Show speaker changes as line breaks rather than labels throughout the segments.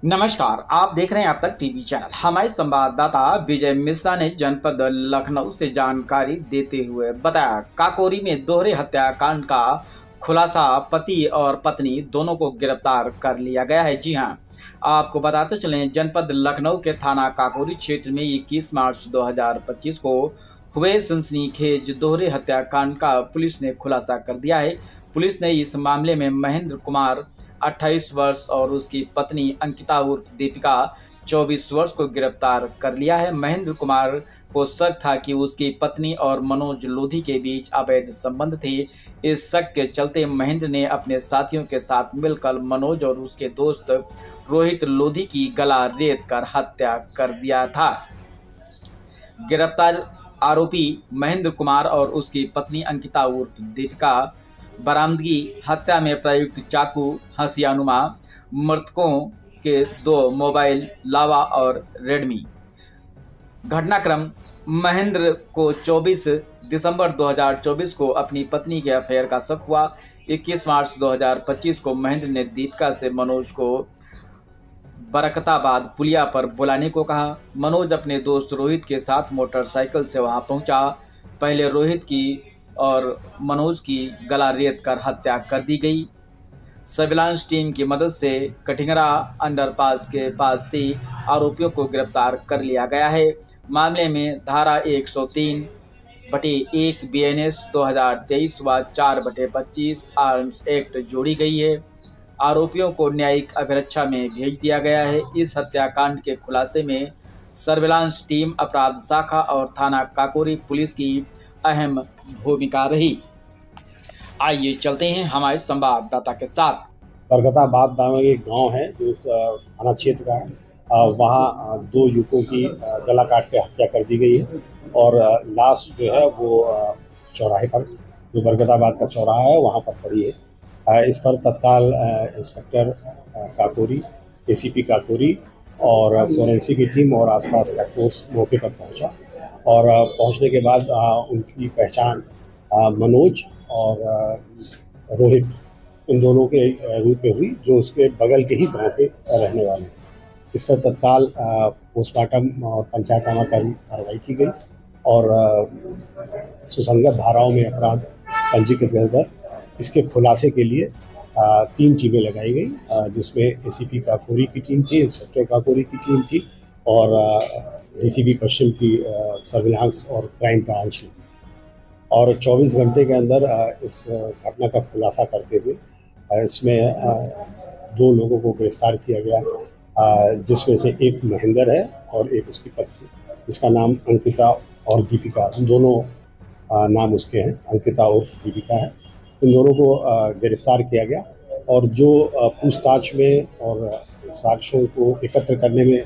नमस्कार, आप देख रहे हैं अब तक टीवी चैनल। हमारे संवाददाता विजय मिश्रा ने जनपद लखनऊ से जानकारी देते हुए बताया, काकोरी में दोहरे हत्याकांड का खुलासा, पति और पत्नी दोनों को गिरफ्तार कर लिया गया है। जी हां, आपको बताते चलें, जनपद लखनऊ के थाना काकोरी क्षेत्र में 21 मार्च 2025 को हुए सनसनीखेज दोहरे हत्याकांड का पुलिस ने खुलासा कर दिया है। पुलिस ने इस मामले में महेंद्र कुमार 28 वर्ष और उसकी पत्नी अंकिता उर्फ दीपिका 24 वर्ष को गिरफ्तार कर लिया है। महेंद्र कुमार को शक था कि उसकी पत्नी और मनोज लोधी के बीच अवैध संबंध थे। इस शक के चलते महेंद्र ने अपने साथियों के साथ मिलकर मनोज और उसके दोस्त रोहित लोधी की गला रेत कर हत्या कर दिया था। गिरफ्तार आरोपी महेंद्र कुमार और उसकी पत्नी अंकिता उर्फ दीपिका बरामदगी हत्या में प्रयुक्त चाकू, हंसियानुमा, मृतकों के 2 मोबाइल, लावा और रेडमी। घटनाक्रम: महेंद्र को 24 दिसंबर 2024 को अपनी पत्नी के अफेयर का शक हुआ। 21 मार्च 2025 को महेंद्र ने दीपिका से मनोज को बरकताबाद पुलिया पर बुलाने को कहा। मनोज अपने दोस्त रोहित के साथ मोटरसाइकिल से वहां पहुंचा। पहले रोहित की और मनोज की गला रेत कर हत्या कर दी गई। सर्विलांस टीम की मदद से कठिंगरा अंडरपास के पास से आरोपियों को गिरफ्तार कर लिया गया है। मामले में धारा 103/1 BNS 2023 व 4/25 आर्म्स एक्ट जोड़ी गई है। आरोपियों को न्यायिक अभिरक्षा में भेज दिया गया है। इस हत्याकांड के खुलासे में सर्विलांस टीम, अपराध शाखा और थाना काकोरी पुलिस की अहम भूमिका रही। आइए चलते हैं हमारे संवाददाता के साथ।
बरकताबाद नामक एक गांव है जो उस थाना क्षेत्र का है। वहाँ 2 युवकों की गला काट के हत्या कर दी गई है और लाश जो है वो चौराहे पर, जो बरकताबाद का चौराहा है वहाँ पर पड़ी है। इस पर तत्काल इंस्पेक्टर काकोरी, ACP काकोरी और फोरेंसिक की टीम और आसपास का फोर्स मौके पर पहुँचा और पहुँचने के बाद उनकी पहचान मनोज और रोहित, इन दोनों के रूप में हुई, जो उसके बगल के ही गांव के रहने वाले हैं। इस पर तत्काल पोस्टमार्टम और पंचायतनामा कार्रवाई की गई और सुसंगत धाराओं में अपराध पंजीकृत कर इसके खुलासे के लिए 3 टीमें लगाई गई, जिसमें ACP काकोरी की टीम थी, इंस्पेक्टर काकोरी की टीम थी और DCP पश्चिम की सर्विलांस और क्राइम ब्रांच थी। और 24 घंटे के अंदर इस घटना का खुलासा करते हुए इसमें 2 लोगों को गिरफ्तार किया गया, जिसमें से एक महेंद्र है और एक उसकी पत्नी, जिसका नाम अंकिता और दीपिका, दोनों नाम उसके हैं, अंकिता उर्फ दीपिका है। इन दोनों को गिरफ्तार किया गया और जो पूछताछ में और साक्ष्यों को एकत्र करने में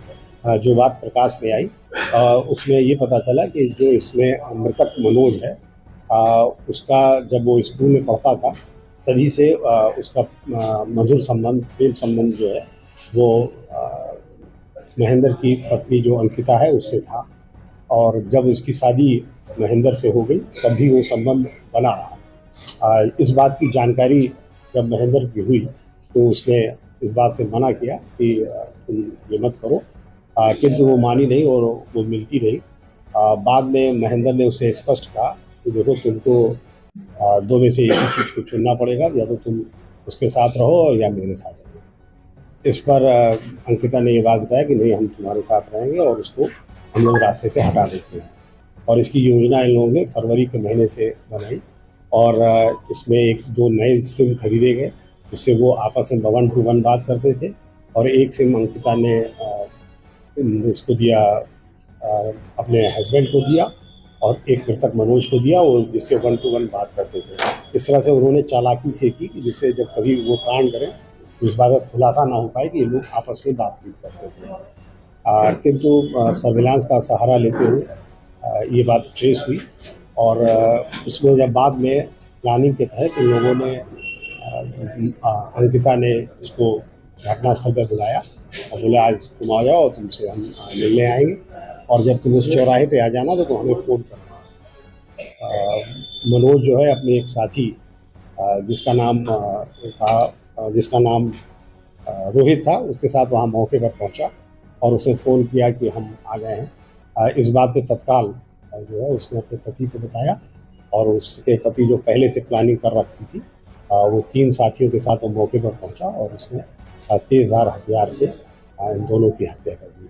जो बात प्रकाश में आई, उसमें ये पता चला कि जो इसमें मृतक मनोज है, उसका जब वो स्कूल में पढ़ता था तभी से उसका मधुर संबंध, प्रेम संबंध जो है वो महेंद्र की पत्नी जो अंकिता है उससे था और जब उसकी शादी महेंद्र से हो गई तब भी वो संबंध बना रहा। इस बात की जानकारी जब महेंद्र की हुई तो उसने इस बात से मना किया कि तुम ये मत करो, किंतु वो मानी नहीं और वो मिलती रही। बाद में महेंद्र ने उसे स्पष्ट कहा कि देखो, तुमको 2 में से एक ही चीज़ को चुनना पड़ेगा, या तो तुम उसके साथ रहो या मेरे साथ रहो। इस पर अंकिता ने ये बात बताया कि नहीं, हम तुम्हारे साथ रहेंगे और उसको हम लोग रास्ते से हटा देते हैं। और इसकी योजना इन लोगों ने फरवरी के महीने से बनाई और इसमें 1-2 नए सिम खरीदे गए, जिससे वो आपस में 1 to 1 बात करते थे और एक सिम अंकिता ने इसको दिया, अपने हस्बैंड को दिया और एक मृतक मनोज को दिया, और जिससे 1 to 1 बात करते थे। इस तरह से उन्होंने चालाकी से की कि जिससे जब कभी वो कांड करें तो इस बात का खुलासा ना हो पाए कि ये लोग आपस में बातचीत करते थे। किंतु सर्विलांस का सहारा लेते हुए ये बात ट्रेस हुई और उसमें जब बाद में प्लानिंग के तहत इन लोगों ने अंकिता ने इसको घटनास्थल पर बुलाया और बोला, आज तुम आ जाओ, तुमसे हम मिलने आएंगे और जब तुम उस चौराहे पे आ जाना तो तुम हमें फ़ोन करना। मनोज जो है अपने एक साथी जिसका नाम रोहित था, उसके साथ वहाँ मौके पर पहुँचा और उसने फ़ोन किया कि हम आ गए हैं। इस बात पे तत्काल जो है उसने अपने पति को बताया और उसके पति जो पहले से प्लानिंग कर रखी थी, वो 3 साथियों के साथ वो मौके पर पहुंचा और उसने तेज़धार हथियार से इन दोनों की हत्या कर दी।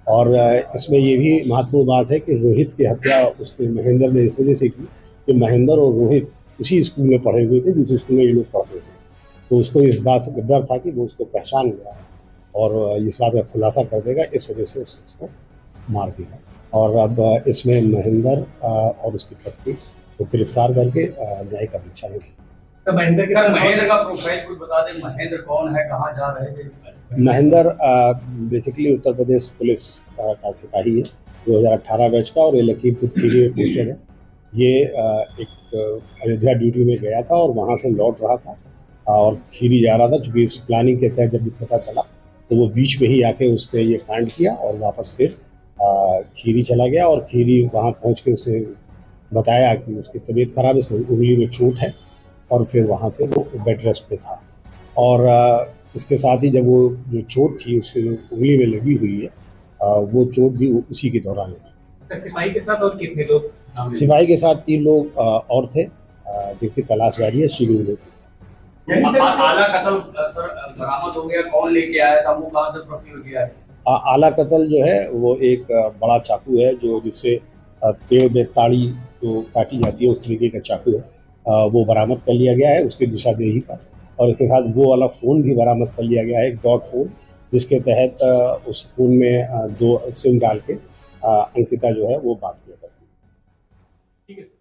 और इसमें ये भी महत्वपूर्ण बात है कि रोहित की हत्या उसने महेंद्र ने इस वजह से की कि महेंद्र और रोहित उसी स्कूल में पढ़े हुए थे जिस स्कूल में ये लोग पढ़ते थे। तो उसको इस बात का डर था कि वो उसको पहचान गया और इस बात का खुलासा कर देगा, इस वजह से उसने उसको मार दिया। और अब इसमें महेंद्र और उसकी पत्नी को गिरफ्तार करके न्यायिक अभिक्षा में
तो महेंद्र के सर महेंद्र का प्रोफाइल कुछ बता दें, महेंद्र कौन है, कहाँ जा रहे थे?
महेंद्र बेसिकली उत्तर प्रदेश पुलिस का सिपाही है, 2018 बैच का, और ये लखीमपुर खीरी में पोस्टेड है। ये एक अयोध्या ड्यूटी में गया था और वहाँ से लौट रहा था और खीरी जा रहा था। चूँकि उस प्लानिंग के तहत जब भी पता चला तो वो बीच में ही आके उसने ये कांड किया और वापस फिर खीरी चला गया। और खीरी वहाँ पहुँच के उसे बताया कि उसकी तबीयत खराब है, उंगली में चोट है, और फिर वहाँ से वो बेड रेस्ट पे था। और इसके साथ ही जब वो जो चोट थी उसकी जो उंगली में लगी हुई है, वो चोट भी उसी के दौरान लगी।
सिपाही के साथ और कितने लोग?
सिपाही के साथ 3 लोग और थे जिनकी तलाश जारी है। शीघ्र लोग
आला कत्ल सर बरामद हो गया, कौन लेके आया था, वो कहाँ से प्रोक्योर किया है?
आला कत्ल जो है वो एक बड़ा चाकू है जो जिससे पेड़ में ताड़ी जो काटी जाती है उस तरीके का चाकू है, वो बरामद कर लिया गया है उसकी निशानदेही पर। और इसके साथ वो वाला फ़ोन भी बरामद कर लिया गया है, एक डॉट फ़ोन, जिसके तहत उस फ़ोन में 2 सिम डाल के अंकिता जो है वो बात किया करती है।
ठीक है।